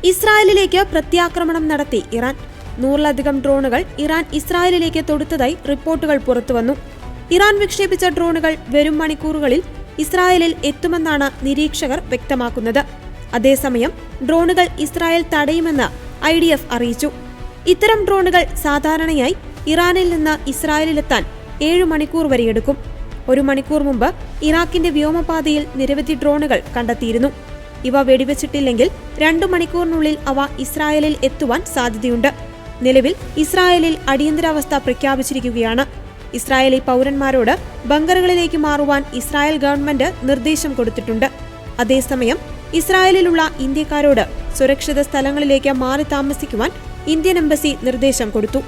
ഇസ്രായേലിലേക്ക് പ്രത്യാക്രമണം നടത്തി ഇറാൻ. 100-ലധികം ഡ്രോണുകൾ ഇറാൻ ഇസ്രായേലിലേക്ക് തൊടുത്തതായി റിപ്പോർട്ടുകൾ പുറത്തുവന്നു. ഇറാൻ വിക്ഷേപിച്ച ഡ്രോണുകൾ വരും മണിക്കൂറുകളിൽ ഇസ്രായേലിൽ എത്തുമെന്നാണ് നിരീക്ഷകർ വ്യക്തമാക്കുന്നത്. അതേസമയം ഡ്രോണുകൾ ഇസ്രായേൽ തടയുമെന്ന് IDF അറിയിച്ചു. ഇത്തരം ഡ്രോണുകൾ സാധാരണയായി ഇറാനിൽ നിന്ന് ഇസ്രായേലിലെത്താൻ 7 മണിക്കൂർ വരെ എടുക്കും. 1 മണിക്കൂർ മുമ്പ് ഇറാഖിന്റെ വ്യോമപാതയിൽ നിരവധി ഡ്രോണുകൾ കണ്ടെത്തിയിരുന്നു. ഇവ വെടിവെച്ചിട്ടില്ലെങ്കിൽ 2 മണിക്കൂറിനുള്ളിൽ അവ ഇസ്രായേലിൽ എത്തുവാൻ സാധ്യതയുണ്ട്. നിലവിൽ ഇസ്രായേലിൽ അടിയന്തരാവസ്ഥ പ്രഖ്യാപിച്ചിരിക്കുകയാണ്. ഇസ്രായേലി പൗരന്മാരോട് ബങ്കറുകളിലേക്ക് മാറുവാൻ ഇസ്രായേൽ ഗവൺമെന്റ് നിർദ്ദേശം കൊടുത്തിട്ടുണ്ട്. അതേസമയം ഇസ്രായേലിലുള്ള ഇന്ത്യക്കാരോട് സുരക്ഷിത സ്ഥലങ്ങളിലേക്ക് മാറി താമസിക്കുവാൻ ഇന്ത്യൻ എംബസി നിർദ്ദേശം കൊടുത്തു.